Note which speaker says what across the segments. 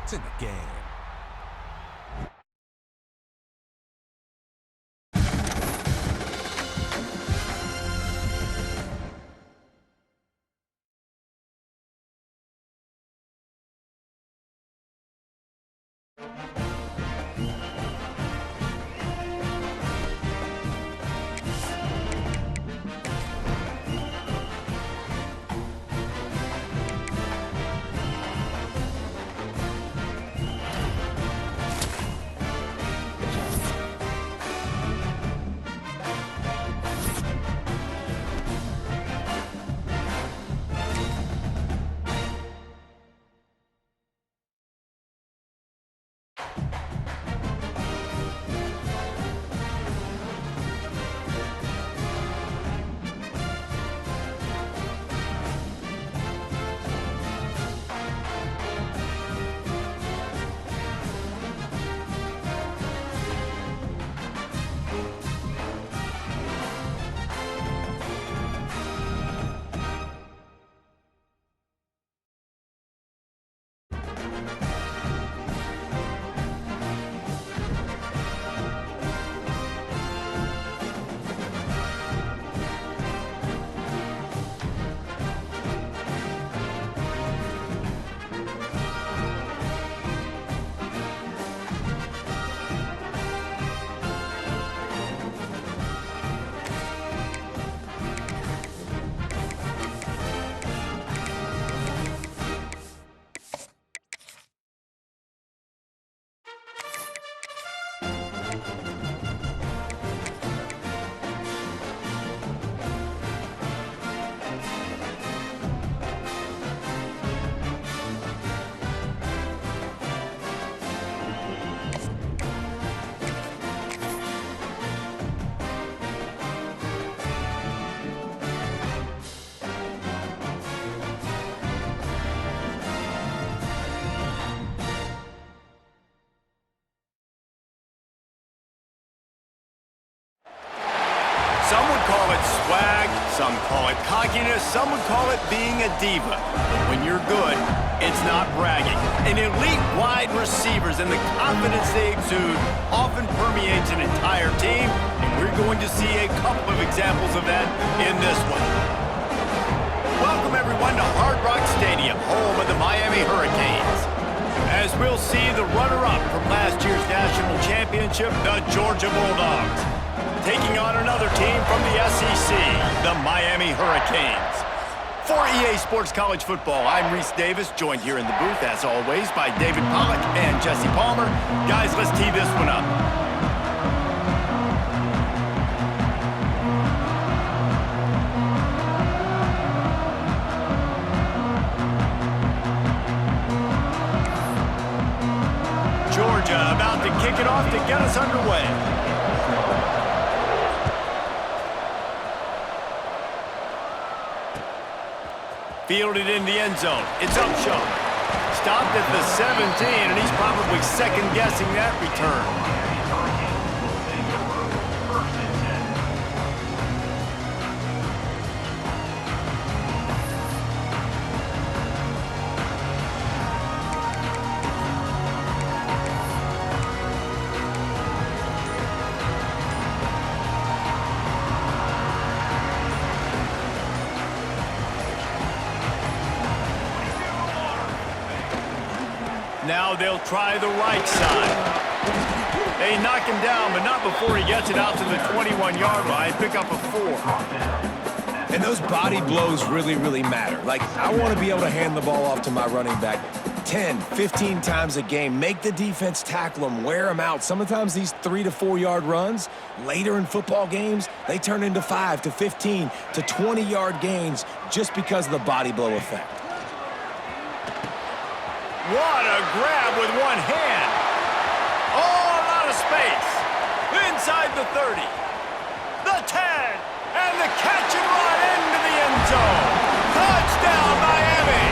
Speaker 1: It's in the game.
Speaker 2: Some would call it swag, some call it cockiness, some would call it being a diva. But when you're good, it's not bragging. And elite wide receivers and the confidence they exude often permeates an entire team, and we're going to see a couple of examples of that in this one. Welcome, everyone, to Hard Rock Stadium, home of the Miami Hurricanes. As we'll see the runner-up from last year's national championship, the Georgia Bulldogs, taking on another team from the SEC, the Miami Hurricanes. For EA Sports College Football, I'm Reese Davis, joined here in the booth, as always, by David Pollack and Jesse Palmer. Guys, let's tee this one up. Georgia about to kick it off to get us underway. Fielded in the end zone. It's Upshaw. Stopped at the 17, and he's probably second-guessing that return. Now they'll try the right side. They knock him down, but not before he gets it out to the 21-yard line. Pick up a 4.
Speaker 3: And those body blows really, really matter. Like, I want to be able to hand the ball off to my running back 10, 15 times a game. Make the defense tackle them, wear them out. Sometimes these 3 to 4 yard runs, later in football games, they turn into 5 to 15 to 20-yard gains just because of the body blow effect.
Speaker 2: What a grab with one hand. Oh, a lot of space. Inside the 30. The 10. And the catch and run into the end zone. Touchdown, Miami.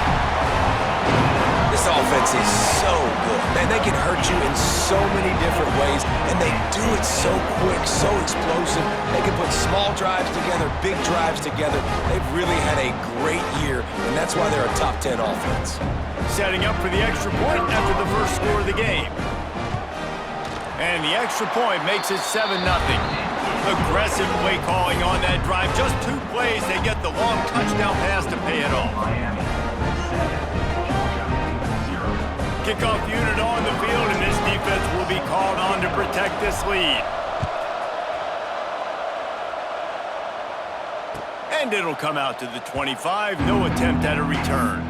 Speaker 3: This offense defense is so good. Man, they can hurt you in so many different ways, and they do it so quick, so explosive. They can put small drives together, big drives together. They've really had a great year, and that's why they're a top 10 offense.
Speaker 2: Setting up for the extra point after the first score of the game. And the extra point makes it 7-0. Aggressive play calling on that drive. Just 2 plays, they get the long touchdown pass to pay it off. Kickoff unit on the field, and this defense will be called on to protect this lead. And it'll come out to the 25. No attempt at a return.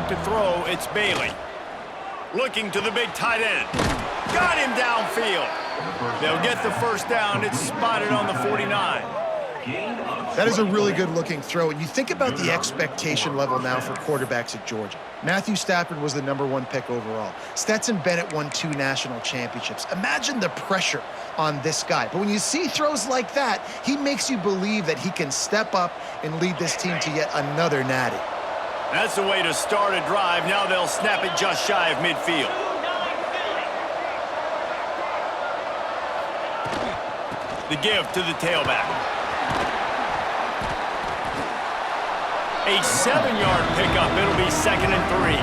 Speaker 2: To throw, it's Bailey. Looking to the big tight end. Got him downfield. They'll get the first down. It's spotted on the 49.
Speaker 1: That is a really good-looking throw. And you think about the expectation level now for quarterbacks at Georgia. Matthew Stafford was the #1 pick overall. Stetson Bennett won 2 national championships. Imagine the pressure on this guy. But when you see throws like that, he makes you believe that he can step up and lead this team to yet another natty.
Speaker 2: That's the way to start a drive. Now they'll snap it just shy of midfield. The give to the tailback. A 7-yard pickup. It'll be 2nd and 3.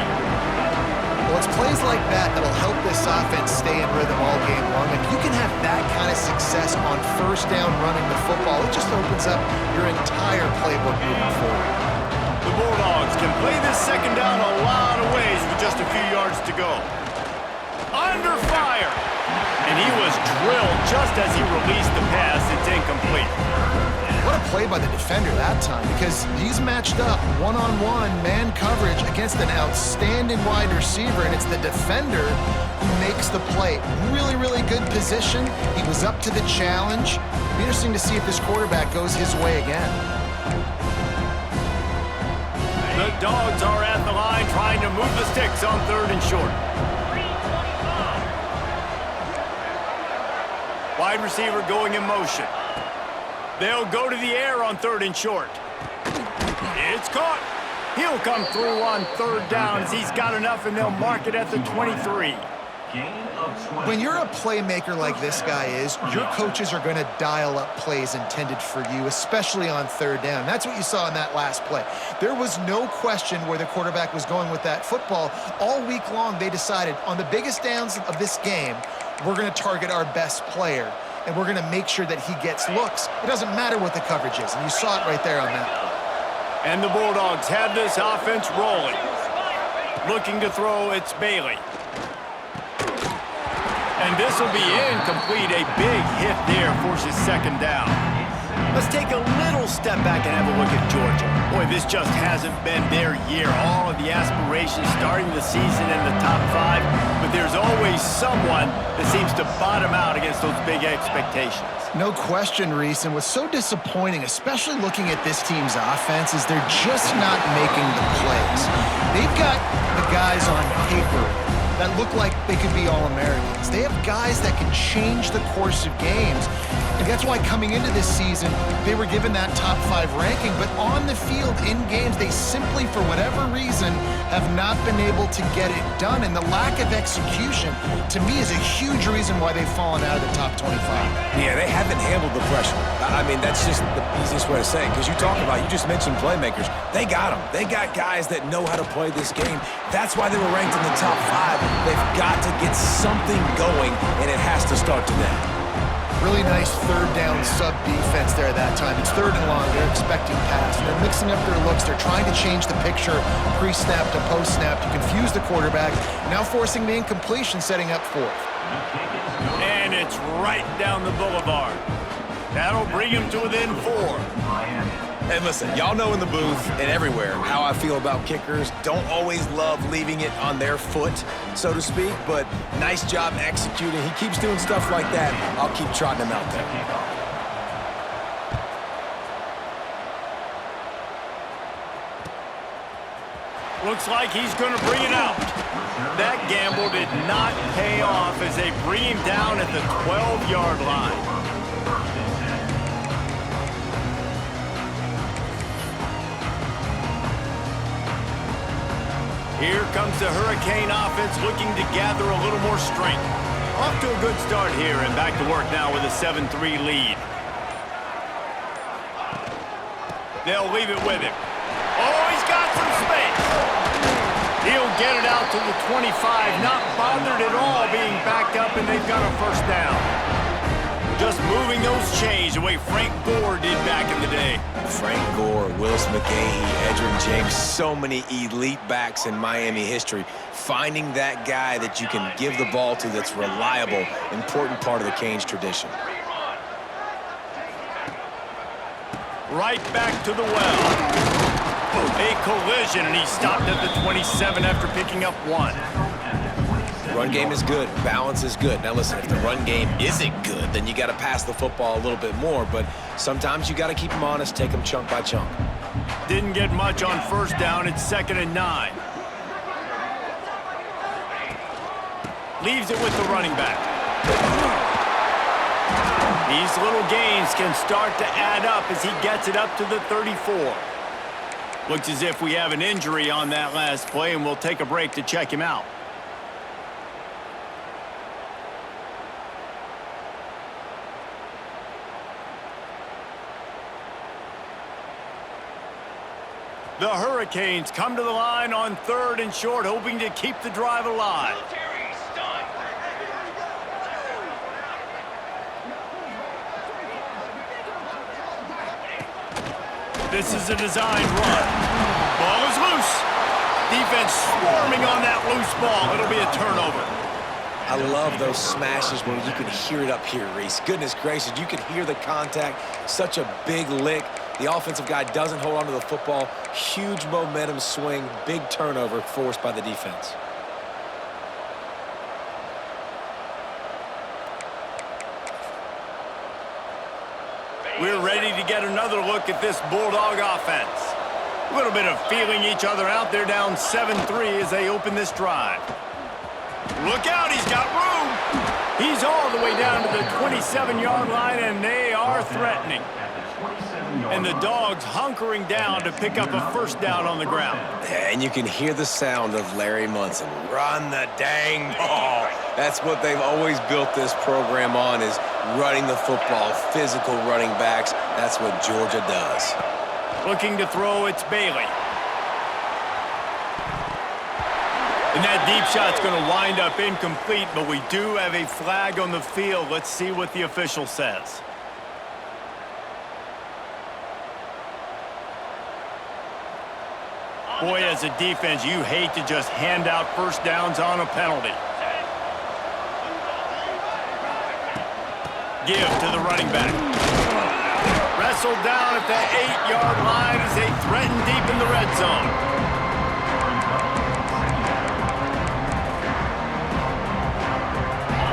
Speaker 1: Well, it's plays like that that'll help this offense stay in rhythm all game long. If you can have that kind of success on first down running the football, it just opens up your entire playbook moving forward.
Speaker 2: The Bulldogs can play this second down a lot of ways with just a few yards to go. Under fire. And he was drilled just as he released the pass. It's incomplete.
Speaker 1: What a play by the defender that time, because he's matched up one-on-one man coverage against an outstanding wide receiver, and it's the defender who makes the play. Really, really good position. He was up to the challenge. It'll be interesting to see if this quarterback goes his way again.
Speaker 2: The Dogs are at the line trying to move the sticks on 3rd and short. Wide receiver going in motion. They'll go to the air on 3rd and short. It's caught. He'll come through on 3rd down as he's got enough, and they'll mark it at the 23.
Speaker 1: When you're a playmaker like this guy is, your coaches are going to dial up plays intended for you, especially on 3rd down. That's what you saw in that last play. There was no question where the quarterback was going with that football. All week long, they decided on the biggest downs of this game, we're going to target our best player, and we're going to make sure that he gets looks. It doesn't matter what the coverage is, and you saw it right there on that play.
Speaker 2: And the Bulldogs have this offense rolling. Looking to throw, it's Bailey. And this will be incomplete. A big hit there forces 2nd down. Let's take a little step back and have a look at Georgia. Boy, this just hasn't been their year. All of the aspirations starting the season in the top 5, but there's always someone that seems to bottom out against those big expectations.
Speaker 1: No question, Reese, and what's so disappointing, especially looking at this team's offense, is they're just not making the plays. They've got the guys on paper that look like they could be All-Americans. They have guys that can change the course of games. And that's why coming into this season, they were given that top 5 ranking. But on the field, in games, they simply, for whatever reason, have not been able to get it done. And the lack of execution, to me, is a huge reason why they've fallen out of the top 25.
Speaker 3: Yeah, they haven't handled the pressure. I mean, that's just the easiest way to say it. Because you just mentioned playmakers. They got them. They got guys that know how to play this game. That's why they were ranked in the top 5. They've got to get something going, and it has to start today.
Speaker 1: Really nice 3rd down sub defense there that time. It's 3rd and long. They're expecting pass. And they're mixing up their looks. They're trying to change the picture pre-snap to post-snap to confuse the quarterback. Now forcing the incompletion, setting up 4th.
Speaker 2: And it's right down the boulevard. That'll bring him to within 4.
Speaker 3: And listen, y'all know in the booth and everywhere how I feel about kickers. Don't always love leaving it on their foot, so to speak, but nice job executing. He keeps doing stuff like that. I'll keep trotting him out there.
Speaker 2: Looks like he's going to bring it out. That gamble did not pay off as they bring him down at the 12-yard line. Here comes the Hurricane offense looking to gather a little more strength. Off to a good start here and back to work now with a 7-3 lead. They'll leave it with him. Oh, he's got some space. He'll get it out to the 25, not bothered at all being backed up, and they've got a first down. Just moving those chains the way Frank Gore did back in the day.
Speaker 3: Frank Gore, Willis McGahee, Edgerrin James, so many elite backs in Miami history. Finding that guy that you can give the ball to that's reliable, important part of the Canes tradition.
Speaker 2: Right back to the well. A collision, and he stopped at the 27 after picking up 1.
Speaker 3: Run game is good. Balance is good. Now listen, if the run game isn't good, then you got to pass the football a little bit more, but sometimes you got to keep them honest, take them chunk by chunk.
Speaker 2: Didn't get much on first down. It's 2nd and 9. Leaves it with the running back. These little gains can start to add up as he gets it up to the 34. Looks as if we have an injury on that last play, and we'll take a break to check him out. The Hurricanes come to the line on 3rd and short, hoping to keep the drive alive. This is a designed run. Ball is loose. Defense swarming on that loose ball. It'll be a turnover.
Speaker 3: I love those smashes where you can hear it up here, Reese. Goodness gracious, you can hear the contact. Such a big lick. The offensive guy doesn't hold on to the football. Huge momentum swing. Big turnover forced by the defense.
Speaker 2: We're ready to get another look at this Bulldog offense. A little bit of feeling each other out. They're down 7-3 as they open this drive. Look out, he's got room. He's all the way down to the 27-yard line, and they are threatening. And the Dogs hunkering down to pick up a first down on the ground.
Speaker 3: And you can hear the sound of Larry Munson. Run the dang ball. That's what they've always built this program on, is running the football, physical running backs. That's what Georgia does.
Speaker 2: Looking to throw, it's Bailey. And that deep shot's going to wind up incomplete, but we do have a flag on the field. Let's see what the official says. Boy, as a defense, you hate to just hand out first downs on a penalty. Give to the running back. Wrestled down at the 8-yard line as they threaten deep in the red zone.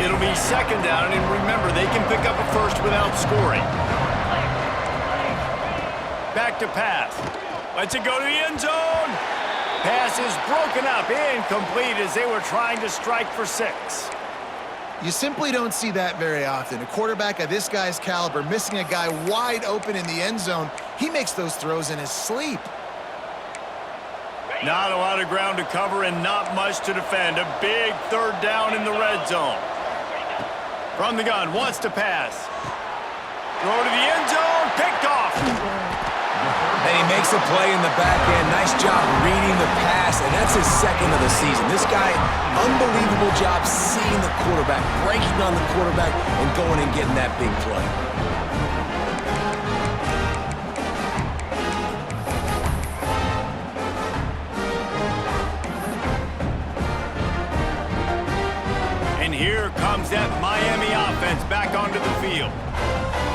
Speaker 2: It'll be 2nd down, and remember, they can pick up a first without scoring. Back to pass. Lets it go to the end zone. Pass is broken up, incomplete as they were trying to strike for 6.
Speaker 1: You simply don't see that very often. A quarterback of this guy's caliber missing a guy wide open in the end zone. He makes those throws in his sleep.
Speaker 2: Not a lot of ground to cover and not much to defend. A big 3rd down in the red zone. From the gun, wants to pass. Throw to the end zone, picked off.
Speaker 3: And he makes a play in the back end. Nice job reading the pass, and that's his 2nd of the season. This guy, unbelievable job seeing the quarterback, breaking on the quarterback, and going and getting that big play.
Speaker 2: And here comes that Miami offense back onto the field.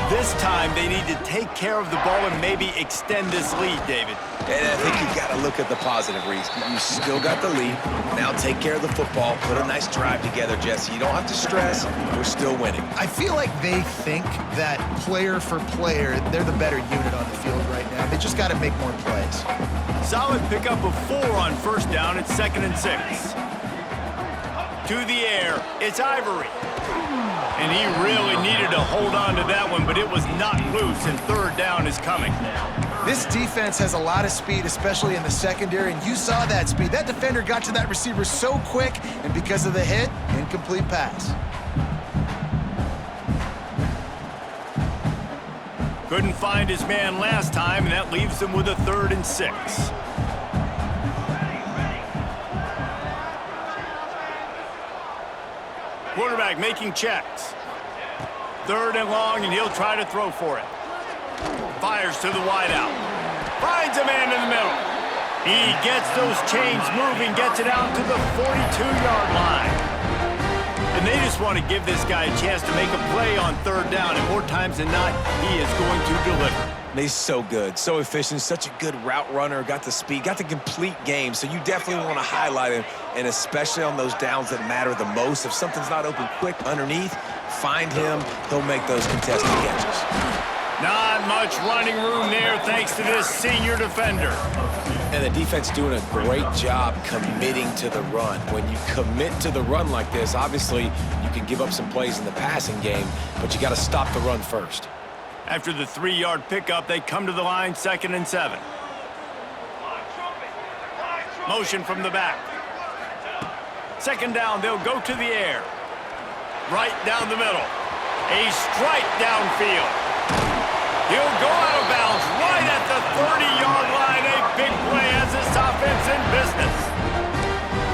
Speaker 2: This time, they need to take care of the ball and maybe extend this lead, David.
Speaker 3: And I think you've got to look at the positive, Reese. You still got the lead. Now take care of the football. Put a nice drive together, Jesse. You don't have to stress. We're still winning.
Speaker 1: I feel like they think that player for player, they're the better unit on the field right now. They just got to make more plays.
Speaker 2: Solid pickup of 4 on first down. It's 2nd and 6. To the air, it's Ivory. And he really needed to hold on to that one, but it was not loose, and 3rd down is coming.
Speaker 1: This defense has a lot of speed, especially in the secondary, and you saw that speed. That defender got to that receiver so quick, and because of the hit, incomplete pass.
Speaker 2: Couldn't find his man last time, and that leaves him with a 3rd and 6. Quarterback making checks. 3rd and long, and he'll try to throw for it. Fires to the wideout. Finds a man in the middle. He gets those chains moving, gets it out to the 42-yard line. And they just want to give this guy a chance to make a play on 3rd down, and more times than not, he is going to deliver.
Speaker 3: He's so good, so efficient, such a good route runner, got the speed, got the complete game, so you definitely want to highlight him, and especially on those downs that matter the most. If something's not open quick underneath, find him. He'll make those contested catches.
Speaker 2: Not much running room there thanks to this senior defender.
Speaker 3: And the defense doing a great job committing to the run. When you commit to the run like this, obviously you can give up some plays in the passing game, but you got to stop the run first.
Speaker 2: After the 3-yard pickup, they come to the line, 2nd and 7. Motion from the back. 2nd down, they'll go to the air. Right down the middle. A strike downfield. He'll go out of bounds right at the 30-yard line. A big play as this offense in business.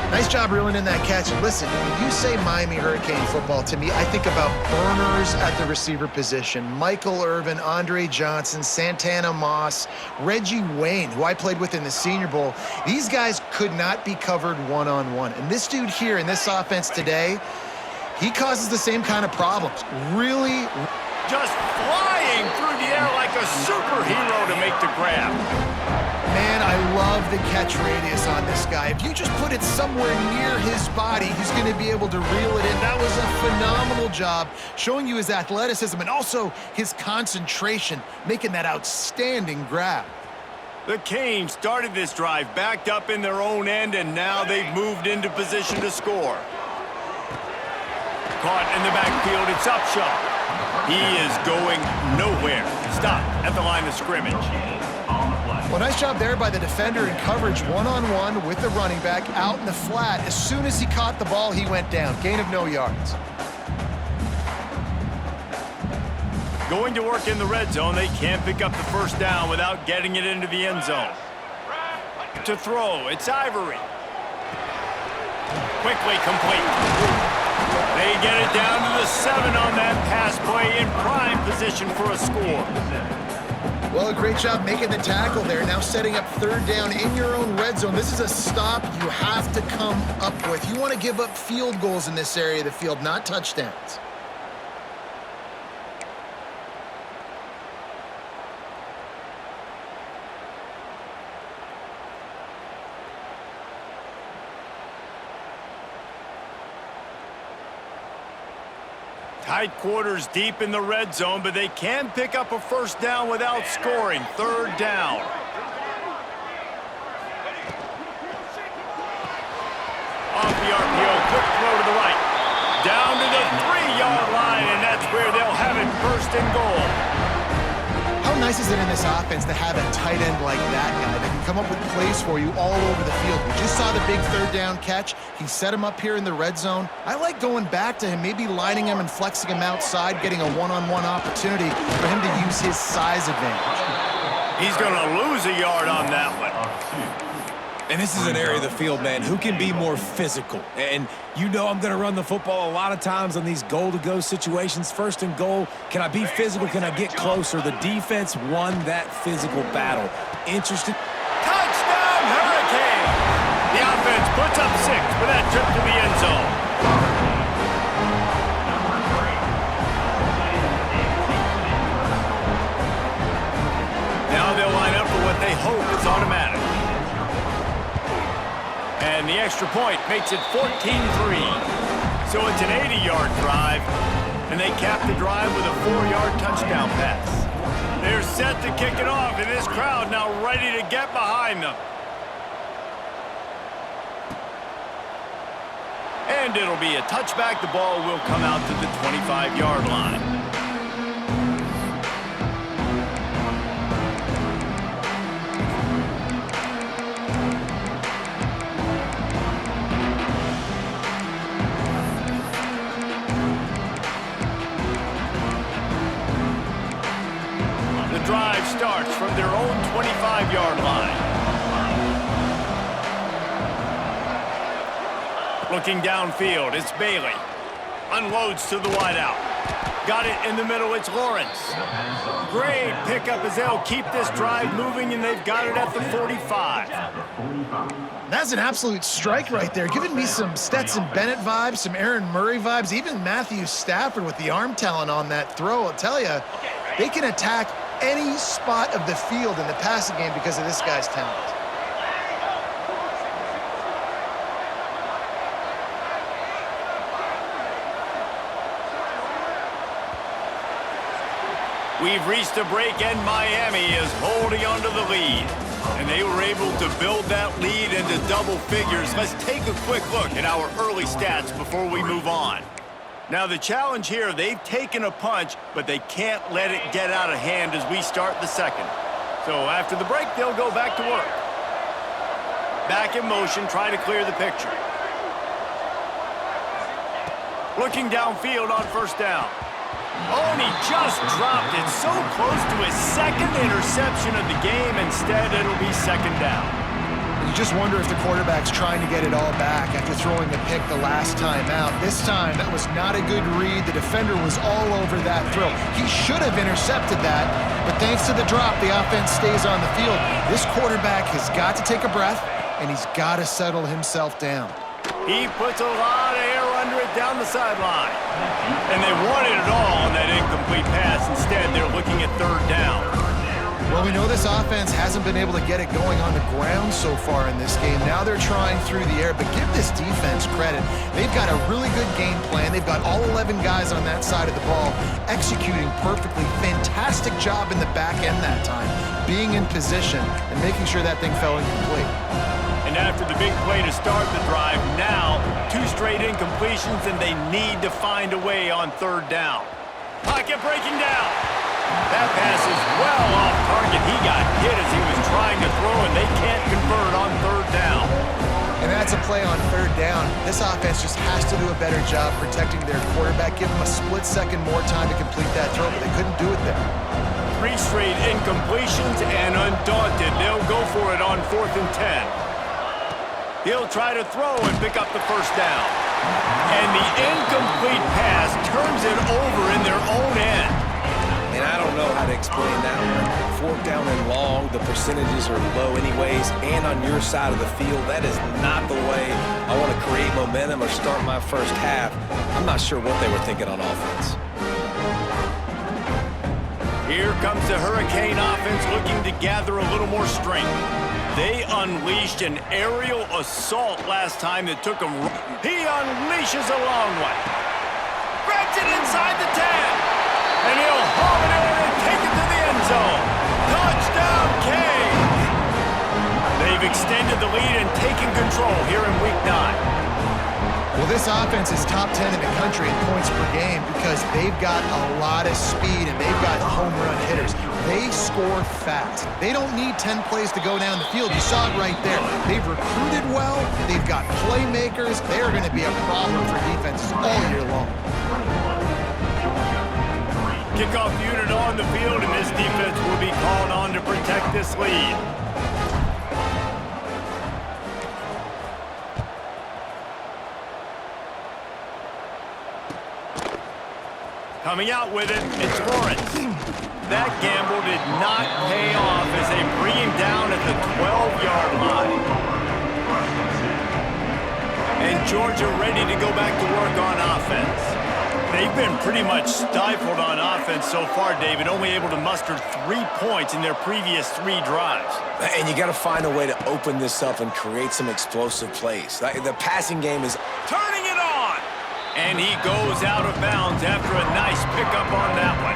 Speaker 1: Nice job reeling in that catch. And listen, when you say Miami Hurricane football, to me, I think about burners at the receiver position. Michael Irvin, Andre Johnson, Santana Moss, Reggie Wayne, who I played with in the Senior Bowl. These guys could not be covered one-on-one. And this dude here in this offense today, he causes the same kind of problems. Really
Speaker 2: just flying through the air like a superhero to make the grab.
Speaker 1: Man, I love the catch radius on this guy. If you just put it somewhere near his body, he's going to be able to reel it in. That was a phenomenal job, showing you his athleticism and also his concentration, making that outstanding grab.
Speaker 2: The Canes started this drive backed up in their own end, and now they've moved into position to score. Caught in the backfield, it's Upshaw. He is going nowhere. Stopped at the line of scrimmage.
Speaker 1: Well, nice job there by the defender in coverage one-on-one with the running back out in the flat. As soon as he caught the ball, he went down. Gain of no yards.
Speaker 2: Going to work in the red zone. They can't pick up the 1st down without getting it into the end zone. To throw, it's Ivory. Quickly complete. They get it down to the 7 on that pass play, in prime position for a score.
Speaker 1: Well, a great job making the tackle there. Now setting up 3rd down in your own red zone. This is a stop you have to come up with. You want to give up field goals in this area of the field, not touchdowns.
Speaker 2: Tight quarters deep in the red zone, but they can pick up a 1st down without scoring. 3rd down. Off the RPO, quick throw to the right. Down to the 3-yard line, and that's where they'll have it, 1st and goal.
Speaker 1: How nice is it in this offense to have a tight end like that guy that can come up with plays for you all over the field? We just saw the big 3rd down catch. He set him up here in the red zone. I like going back to him, maybe lining him and flexing him outside, getting a one-on-one opportunity for him to use his size advantage.
Speaker 2: He's going to lose a yard on that one.
Speaker 3: And this is an area of the field, man, who can be more physical? And you know I'm going to run the football a lot of times on these goal-to-go situations. 1st and goal, can I be physical? Can I get closer? The defense won that physical battle. Interesting.
Speaker 2: Touchdown, Hurricane! The offense puts up 6 for that trip to the end zone. hope is automatic. And the extra point makes it 14-3. So it's an 80-yard drive, and they cap the drive with a 4-yard touchdown pass. They're set to kick it off, and this crowd now ready to get behind them. And it'll be a touchback. The ball will come out to the 25-yard line. The drive starts from their own 25-yard line. Looking downfield, it's Bailey. Unloads to the wideout. Got it in the middle, it's Lawrence. Great pickup as they'll keep this drive moving, and they've got it at the 45.
Speaker 1: That's an absolute strike right there, giving me some Stetson Bennett vibes, some Aaron Murray vibes, even Matthew Stafford with the arm talent on that throw. I'll tell you, they can attack any spot of the field in the passing game because of this guy's talent.
Speaker 2: We've reached a break, and Miami is holding onto the lead. And they were able to build that lead into double figures. Let's take a quick look at our early stats before we move on. Now, the challenge here, they've taken a punch, but they can't let it get out of hand as we start the second. So after the break, they'll go back to work. Back in motion, try to clear the picture. Looking downfield on first down. Oh, and he just dropped it so close to his second interception of the game. Instead, it'll be second down.
Speaker 1: You just wonder if the quarterback's trying to get it all back after throwing the pick the last time out. This time, that was not a good read. The defender was all over that throw. He should have intercepted that, but thanks to the drop, the offense stays on the field. This quarterback has got to take a breath, and he's got to settle himself down.
Speaker 2: He puts a lot of air under it down the sideline. And they wanted it all on that incomplete pass. Instead, they're looking at third down.
Speaker 1: Well, we know this offense hasn't been able to get it going on the ground so far in this game. Now they're trying through the air, but give this defense credit. They've got a really good game plan. They've got all 11 guys on that side of the ball executing perfectly. Fantastic job in the back end that time, being in position and making sure that thing fell incomplete.
Speaker 2: And after the big play to start the drive, now 2 straight incompletions, and they need to find a way on third down. Pocket breaking down. That pass is well off target. He got hit as he was trying to throw, and they can't convert on third down.
Speaker 1: And that's a play on third down. This offense just has to do a better job protecting their quarterback. Give them a split second more time to complete that throw, but they couldn't do it there.
Speaker 2: 3 straight incompletions, and undaunted, they'll go for it on 4th and 10. He'll try to throw and pick up the first down. And the incomplete pass turns it over in their own end.
Speaker 3: And I don't know how to explain that one. 4th down and long, the percentages are low anyways, and on your side of the field, that is not the way I want to create momentum or start my first half. I'm not sure what they were thinking on offense.
Speaker 2: Here comes the Hurricane offense looking to gather a little more strength. They unleashed an aerial assault last time that took him. He unleashes a long one. Grabs it inside the 10. And he'll haul it in and take it to the end zone. Touchdown, Canes! They've extended the lead and taken control here in Week 9.
Speaker 1: Well, this offense is top 10 in the country in points per game because they've got a lot of speed and they've got home run hitters. They score fast. They don't need 10 plays to go down the field. You saw it right there. They've recruited well. They've got playmakers. They're going to be a problem for defenses all year long.
Speaker 2: Kickoff unit on the field, and this defense will be called on to protect this lead. Coming out with it, it's Lawrence. That gamble did not pay off as they bring him down at the 12-yard line. And Georgia ready to go back to work on offense. They've been pretty much stifled on offense so far, David, only able to muster 3 points in their previous 3 drives.
Speaker 3: And you got to find a way to open this up and create some explosive plays. The passing game is
Speaker 2: Turning it on! And he goes out of bounds after a nice pickup on that one.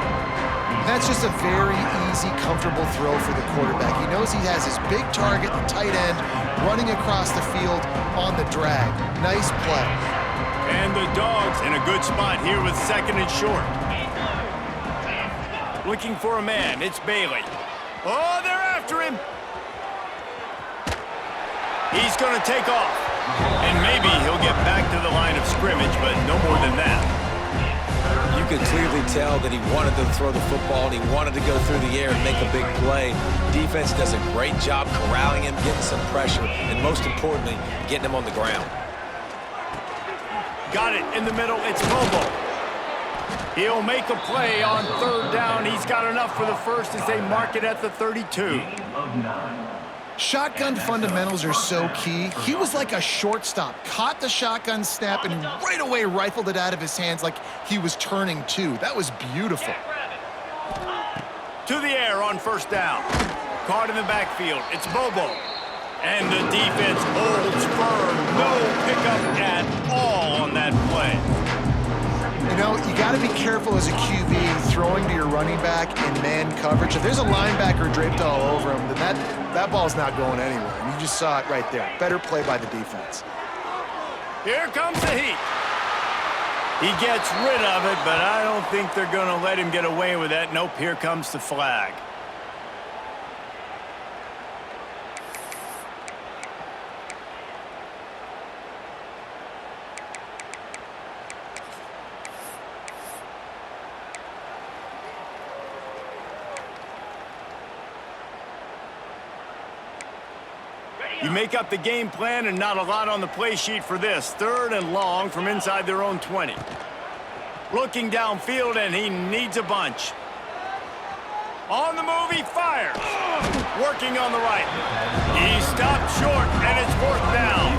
Speaker 1: That's just a very easy, comfortable throw for the quarterback. He knows he has his big target, the tight end, running across the field on the drag. Nice play.
Speaker 2: And the Dogs in a good spot here with 2nd and short. Looking for a man, it's Bailey. Oh, they're after him. He's going to take off. And maybe he'll get back to the line of scrimmage, but no more than that.
Speaker 3: You could clearly tell that he wanted to throw the football and he wanted to go through the air and make a big play. Defense does a great job corralling him, getting some pressure, and most importantly, getting him on the ground.
Speaker 2: Got it in the middle, it's Bobo. He'll make a play on 3rd down. He's got enough for the first as they mark it at the 32.
Speaker 1: Shotgun fundamentals are so key. He was like a shortstop, caught the shotgun snap and right away rifled it out of his hands like he was turning too. That was beautiful.
Speaker 2: To the air on 1st down. Caught in the backfield, it's Bobo. And the defense holds firm. No pickup at all on that play.
Speaker 1: You know, you got to be careful as a QB throwing to your running back in man coverage. If there's a linebacker draped all over him, then that ball's not going anywhere. And you just saw it right there. Better play by the defense.
Speaker 2: Here comes the heat. He gets rid of it, but I don't think they're going to let him get away with that. Nope, here comes the flag. You make up the game plan and not a lot on the play sheet for this. 3rd and long from inside their own 20. Looking downfield, and he needs a bunch. On the move, he fires. Working on the right. He stopped short, and it's 4th down.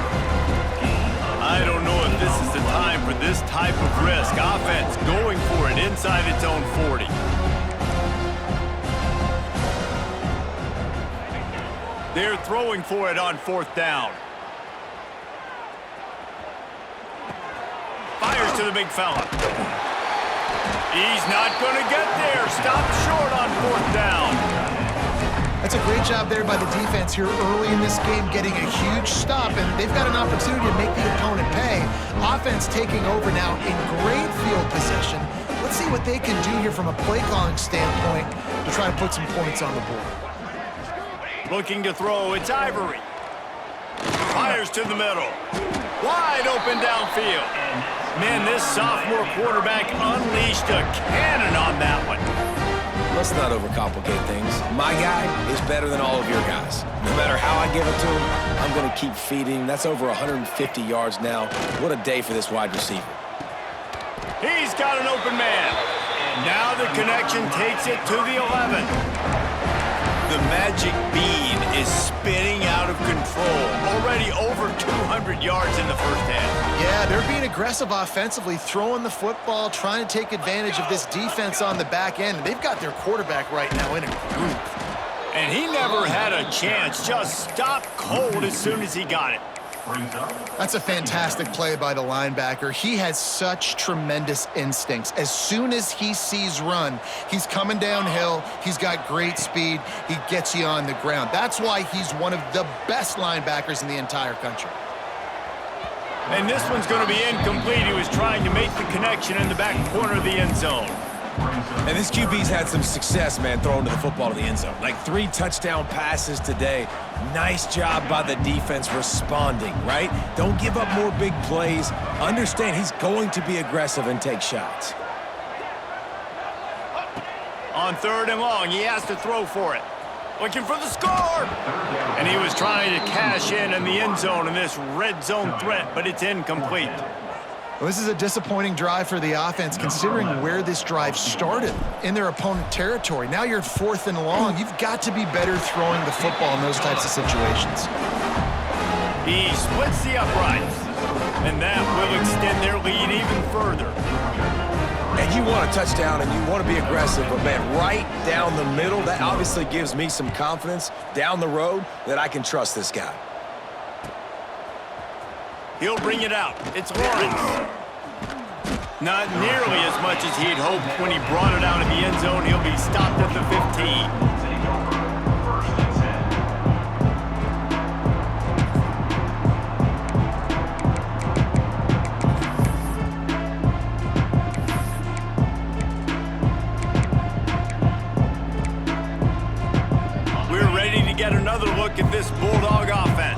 Speaker 2: I don't know if this is the time for this type of risk. Offense going for it inside its own 40. They're throwing for it on 4th down. Fires to the big fella. He's not going to get there. Stopped short on 4th down.
Speaker 1: That's a great job there by the defense here early in this game, getting a huge stop, and they've got an opportunity to make the opponent pay. Offense taking over now in great field possession. Let's see what they can do here from a play calling standpoint to try to put some points on the board.
Speaker 2: Looking to throw, it's Ivory. Fires to the middle. Wide open downfield. Man, this sophomore quarterback unleashed a cannon on that one.
Speaker 3: Let's not overcomplicate things. My guy is better than all of your guys. No matter how I give it to him, I'm going to keep feeding him. That's over 150 yards now. What a day for this wide receiver.
Speaker 2: He's got an open man. Now the connection takes it to the 11. The magic bean is spinning out of control. Already over 200 yards in the first half.
Speaker 1: Yeah, they're being aggressive offensively, throwing the football, trying to take advantage of this defense on the back end. They've got their quarterback right now in a groove.
Speaker 2: And he never had a chance. Just stopped cold as soon as he got it.
Speaker 1: That's a fantastic play by the linebacker. He has such tremendous instincts. As soon as he sees run, he's coming downhill. He's got great speed. He gets you on the ground. That's why he's one of the best linebackers in the entire country.
Speaker 2: And this one's going to be incomplete. He was trying to make the connection in the back corner of the end zone.
Speaker 3: And this QB's had some success, man, throwing to the football to the end zone. Like 3 touchdown passes today. Nice job by the defense responding, right? Don't give up more big plays. Understand he's going to be aggressive and take shots.
Speaker 2: On 3rd and long, he has to throw for it. Looking for the score! And he was trying to cash in the end zone in this red zone threat, but it's incomplete.
Speaker 1: Well, this is a disappointing drive for the offense, considering where this drive started, in their opponent territory. Now you're at 4th and long. You've got to be better throwing the football in those types of situations.
Speaker 2: He splits the uprights, and that will extend their lead even further.
Speaker 3: And you want a touchdown and you want to be aggressive, but man, right down the middle, that obviously gives me some confidence down the road that I can trust this guy.
Speaker 2: He'll bring it out. It's Lawrence. Not nearly as much as he'd hoped when he brought it out of the end zone. He'll be stopped at the 15. We're ready to get another look at this Bulldog offense.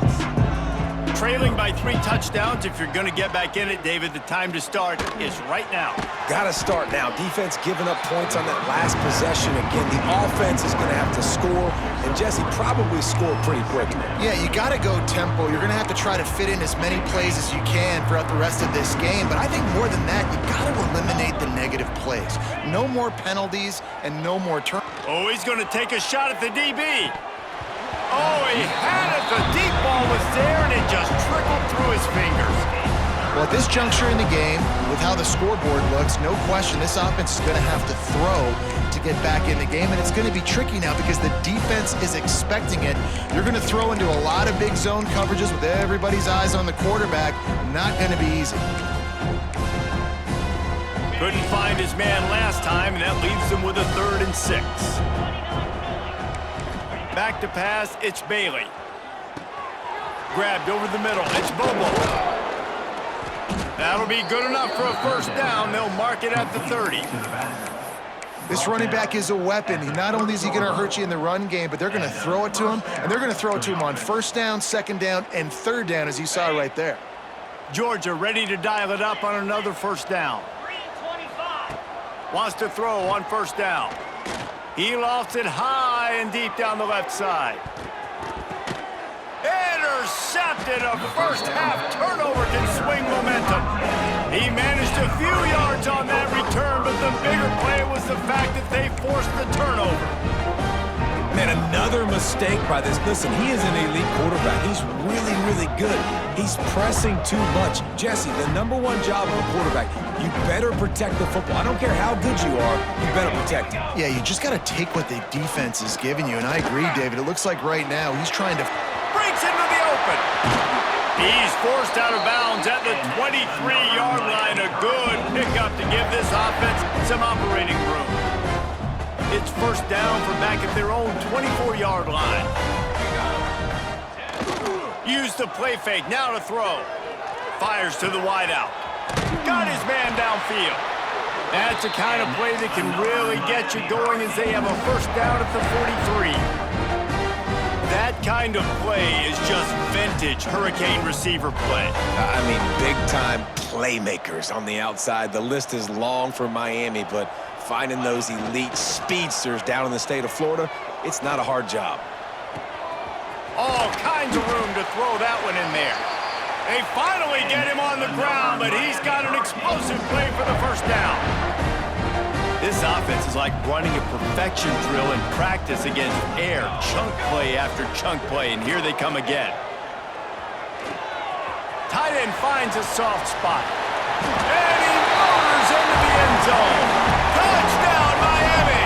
Speaker 2: Trailing by 3 touchdowns. If you're going to get back in it, David, the time to start is right now.
Speaker 3: Got to start now. Defense giving up points on that last possession. Again, the offense is going to have to score, and Jesse probably score pretty quickly.
Speaker 1: Yeah, you got to go tempo. You're going to have to try to fit in as many plays as you can throughout the rest of this game. But I think more than that, you got to eliminate the negative plays. No more penalties and no more turnovers.
Speaker 2: Oh, he's going to take a shot at the DB. Oh, he had it. The deep ball was there, and it just trickled through his fingers.
Speaker 1: Well, at this juncture in the game, with how the scoreboard looks, no question this offense is going to have to throw to get back in the game, and it's going to be tricky now because the defense is expecting it. You're going to throw into a lot of big zone coverages with everybody's eyes on the quarterback. Not going to be easy.
Speaker 2: Couldn't find his man last time, and that leaves him with a 3rd and 6. Back to pass, it's Bailey. Grabbed over the middle, it's Bobo. That'll be good enough for a 1st down. They'll mark it at the 30.
Speaker 1: This running back is a weapon. Not only is he going to hurt you in the run game, but they're going to throw it to him, and they're going to throw it to him on 1st down, 2nd down, and 3rd down, as you saw right there.
Speaker 2: Georgia ready to dial it up on another 1st down. Wants to throw on 1st down. He lofts it high and deep down the left side. Intercepted. A 1st half turnover can swing momentum. He managed a few yards on that return, but the bigger play was the fact that they forced the turnover.
Speaker 3: Man, another mistake by this. Listen, he is an elite quarterback. He's really, really good. He's pressing too much. Jesse, the #1 job of a quarterback, you better protect the football. I don't care how good you are, you better protect it.
Speaker 1: Yeah, you just got to take what the defense is giving you, and I agree, David. It looks like right now he's trying to...
Speaker 2: Breaks into the open. He's forced out of bounds at the 23-yard line. A good pickup to give this offense some operating room. It's 1st down from back at their own 24-yard line. Use the play fake, now to throw. Fires to the wideout. Got his man downfield. That's the kind of play that can really get you going as they have a 1st down at the 43. That kind of play is just vintage Hurricane receiver play.
Speaker 3: I mean, big-time playmakers on the outside. The list is long for Miami, but finding those elite speedsters down in the state of Florida, it's not a hard job.
Speaker 2: All kinds of room to throw that one in there. They finally get him on the ground, but he's got an explosive play for the 1st down. This offense is like running a perfection drill in practice against air, chunk play after chunk play, and here they come again. Tight end finds a soft spot. And he motors into the end zone. Touchdown, Miami!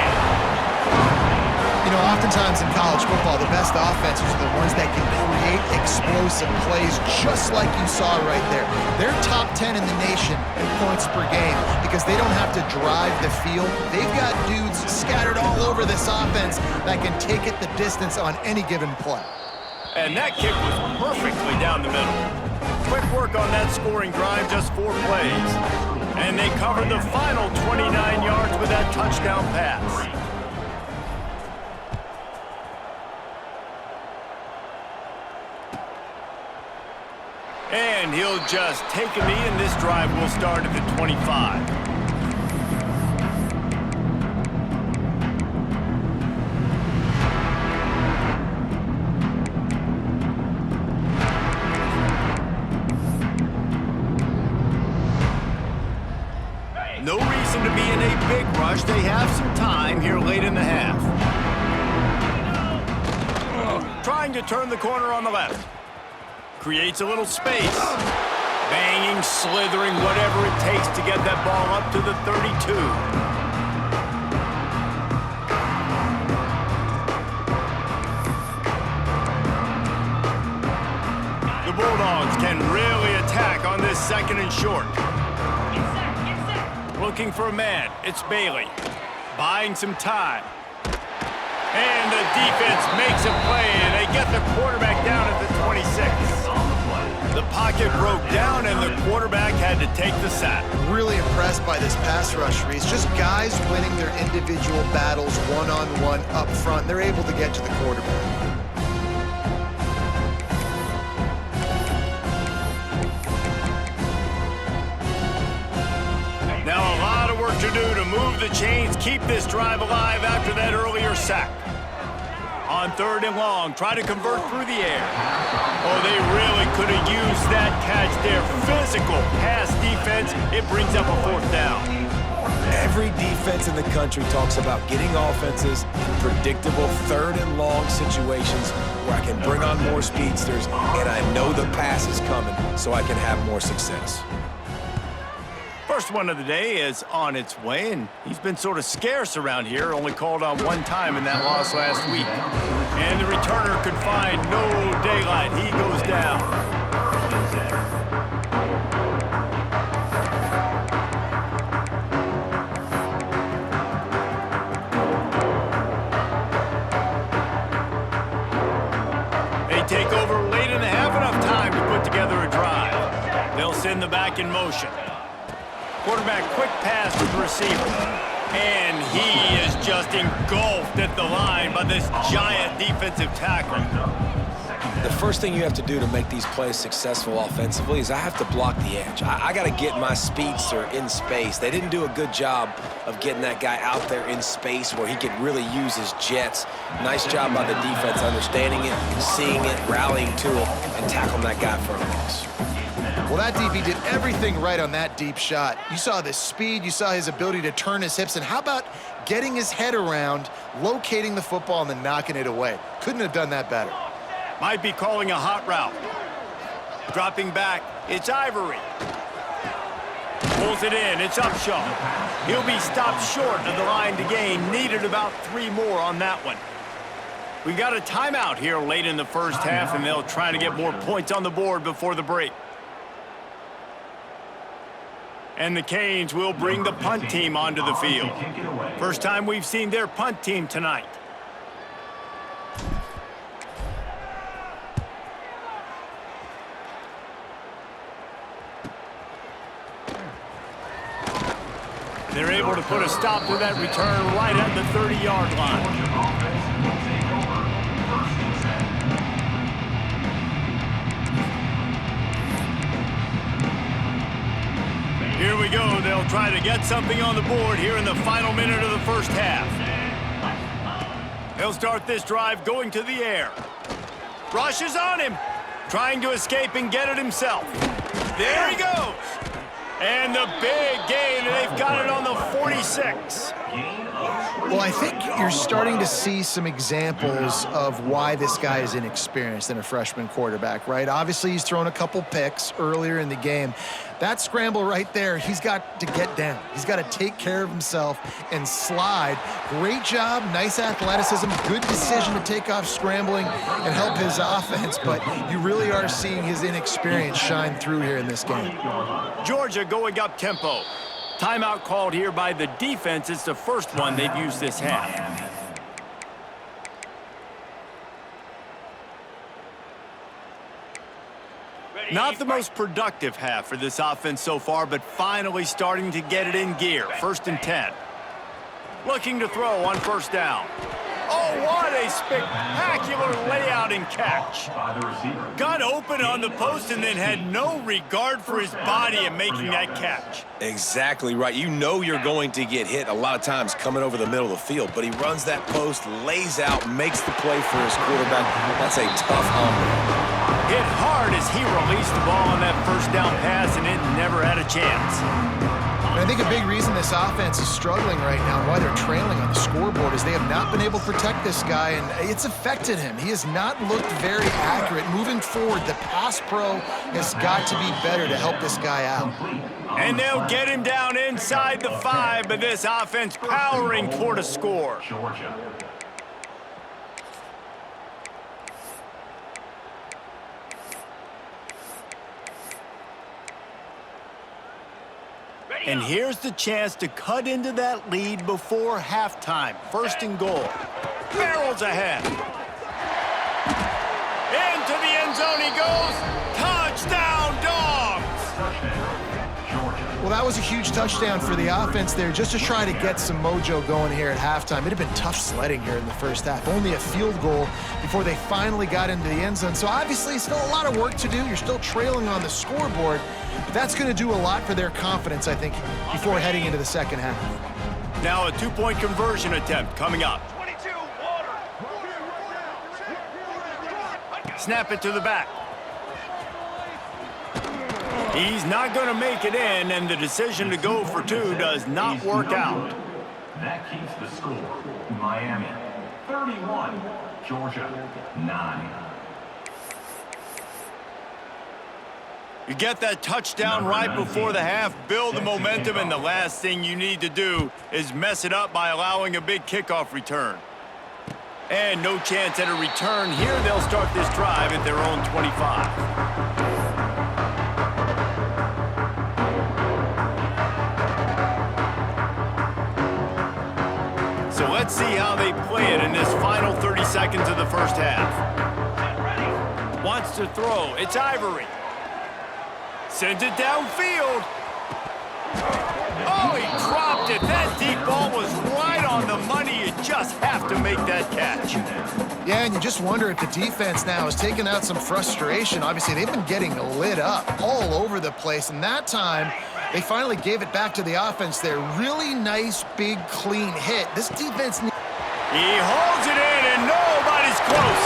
Speaker 1: You know, oftentimes in college football, the best offenses are the ones that can create explosive plays just like you saw right there. They're top 10 in the nation in points per game because they don't have to drive the field. They've got dudes scattered all over this offense that can take it the distance on any given play.
Speaker 2: And that kick was perfectly down the middle. Quick work on that scoring drive, just 4 plays. And they covered the final 29 yards with that touchdown pass. And he'll just take a knee, and this drive will start at the 25. No reason to be in a big rush. They have some time here late in the half. Trying to turn the corner on the left. Creates a little space. Banging, slithering, whatever it takes to get that ball up to the 32. The Bulldogs can really attack on this second and short. Looking for a man. It's Bailey. Buying some time. And the defense makes a play, and they get the quarterback down at the 26. The pocket broke down, and the quarterback had to take the sack.
Speaker 1: Really impressed by this pass rush, Reese. Just guys winning their individual battles one-on-one up front. They're able to get to the quarterback.
Speaker 2: Now a lot of work to do to move the chains, keep this drive alive after that earlier sack. On 3rd and long, try to convert through the air. Oh, they really could have used that catch there. Physical pass defense, it brings up a 4th down.
Speaker 3: Every defense in the country talks about getting offenses in predictable 3rd and long situations where I can bring on more speedsters and I know the pass is coming so I can have more success.
Speaker 2: First one of the day is on its way, and he's been sort of scarce around here, only called on one time in that loss last week. And the returner could find no daylight. He goes down. They take over late in the half, enough time to put together a drive. They'll send the back in motion. Quarterback, quick pass to the receiver. And he is just engulfed at the line by this giant defensive tackle.
Speaker 3: The first thing you have to do to make these plays successful offensively is I have to block the edge. I got to get my speedster in space. They didn't do a good job of getting that guy out there in space where he could really use his jets. Nice job by the defense understanding it, seeing it, rallying to it, and tackling that guy for a loss.
Speaker 1: Well, that DB did everything right on that deep shot. You saw the speed, you saw his ability to turn his hips, and how about getting his head around, locating the football, and then knocking it away? Couldn't have done that better.
Speaker 2: Might be calling a hot route. Dropping back, it's Ivory. Pulls it in, it's Upshaw. He'll be stopped short of the line to gain. Needed about 3 more on that one. We got a timeout here late in the first half, and they'll try to get more points on the board before the break. And the Canes will bring the punt team onto the field. First time we've seen their punt team tonight. They're able to put a stop to that return right at the 30-yard line. Here we go. They'll try to get something on the board here in the final minute of the first half. They'll start this drive going to the air. Rush is on him. Trying to escape and get it himself. There he goes. And the big gain, and they've got it on the 46.
Speaker 1: Well, I think you're starting to see some examples of why this guy is inexperienced in a freshman quarterback, right? Obviously, he's thrown a couple picks earlier in the game. That scramble right there, he's got to get down. He's got to take care of himself and slide. Great job, nice athleticism, good decision to take off scrambling and help his offense, but you really are seeing his inexperience shine through here in this game.
Speaker 2: Georgia going up tempo. Timeout called here by the defense. It's the first one they've used this half. Not the most productive half for this offense so far, but finally starting to get it in gear. 1st and 10. Looking to throw on 1st down. Oh, what a spectacular layout and catch. Got open on the post and then had no regard for his body in making that catch.
Speaker 3: Exactly right. You know you're going to get hit a lot of times coming over the middle of the field, but he runs that post, lays out, makes the play for his quarterback. That's a tough hombre.
Speaker 2: Hit hard as he released the ball on that 1st down pass, and it never had a chance.
Speaker 1: And I think a big reason this offense is struggling right now and why they're trailing on the scoreboard is they have not been able to protect this guy, and it's affected him. He has not looked very accurate. Moving forward, the pass pro has got to be better to help this guy out.
Speaker 2: And they'll get him down inside the 5, but this offense powering toward a score. And here's the chance to cut into that lead before halftime. First and goal. Barrels ahead. Into the end zone he goes. Touchdown, Dogs!
Speaker 1: Well, that was a huge touchdown for the offense there, just to try to get some mojo going here at halftime. It had been tough sledding here in the first half. Only a field goal before they finally got into the end zone. So obviously still a lot of work to do. You're still trailing on the scoreboard. But that's going to do a lot for their confidence, I think, before heading into the second half.
Speaker 2: Now a 2-point conversion attempt coming up. Snap it to the back. He's not going to make it in, and the decision to go for 2 does not work out.
Speaker 4: That keeps the score. Miami 31, Georgia 9.
Speaker 2: You get that touchdown right before the half, build the momentum, and the last thing you need to do is mess it up by allowing a big kickoff return. And no chance at a return here. They'll start this drive at their own 25. So let's see how they play it in this final 30 seconds of the first half. Wants to throw. It's Ivory. Sends it downfield. Oh, he dropped it. That deep ball was right on the money. You just have to make that catch.
Speaker 1: Yeah, and you just wonder if the defense now is taking out some frustration. Obviously, they've been getting lit up all over the place, and that time they finally gave it back to the offense there. Really nice, big, clean hit. This defense...
Speaker 2: He holds it in, and nobody's close.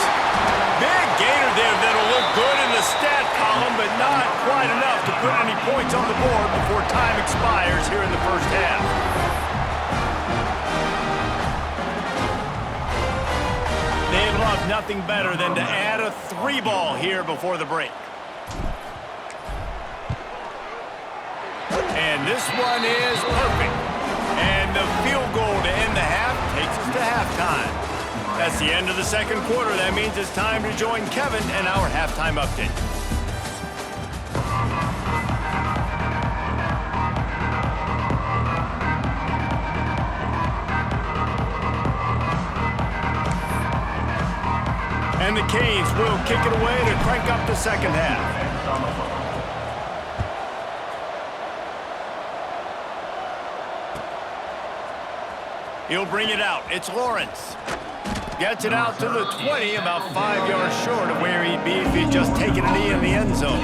Speaker 2: Big gainer there that'll look good in the stat column, but not quite enough to put any points on the board before time expires here in the first half. They'd love nothing better than to add a 3-ball here before the break. And this one is perfect. And the field goal to end the half takes us to halftime. That's the end of the second quarter. That means it's time to join Kevin and our halftime update. And the Canes will kick it away to crank up the second half. He'll bring it out. It's Lawrence. Gets it out to the 20, about 5 yards short of where he'd be if he'd just taken a knee in the end zone.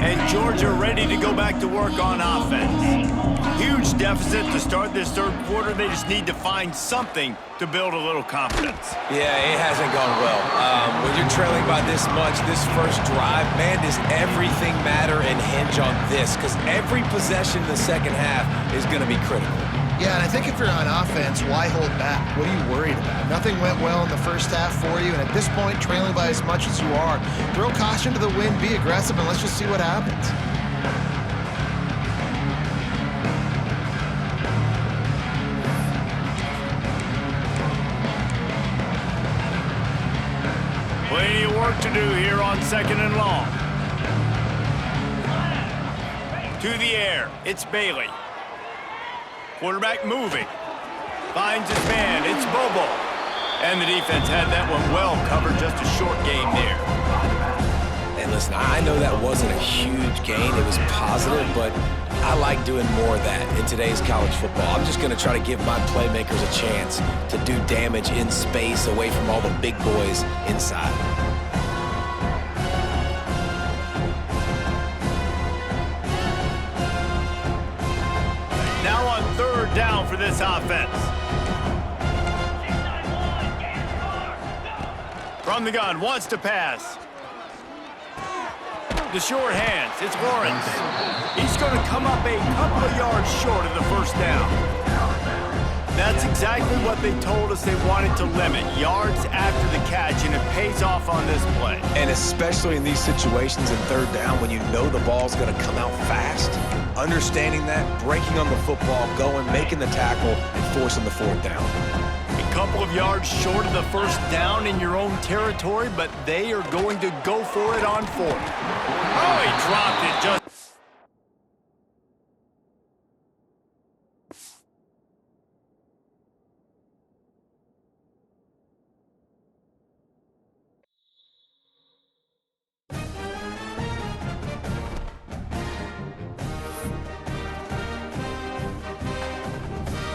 Speaker 2: And Georgia ready to go back to work on offense. Huge deficit to start this third quarter. They just need to find something to build a little confidence.
Speaker 3: Yeah, it hasn't gone well. When you're trailing by this much, this first drive, man, does everything matter and hinge on this? Because every possession in the second half is going to be critical.
Speaker 1: Yeah, and I think if you're on offense, why hold back? What are you worried about? Nothing went well in the first half for you, and at this point, trailing by as much as you are, throw caution to the wind, be aggressive, and let's just see what happens.
Speaker 2: Plenty of work to do here on second and long. To the air, it's Bailey. Quarterback moving. Finds his man, it's Bobo. And the defense had that one well covered, just a short game there.
Speaker 3: And listen, I know that wasn't a huge gain. It was positive, but I like doing more of that in today's college football. I'm just going to try to give my playmakers a chance to do damage in space away from all the big boys inside.
Speaker 2: Now on third down for this offense. From the gun, wants to pass. The short hands, it's Lawrence. He's going to come up a couple of yards short of the first down. That's exactly what they told us they wanted to limit, yards after the catch, and it pays off on this play.
Speaker 3: And especially in these situations in third down when you know the ball's going to come out fast, understanding that, breaking on the football, going, making the tackle, and forcing the fourth down.
Speaker 2: A couple of yards short of the first down in your own territory, but they are going to go for it on fourth. Oh, he dropped it just...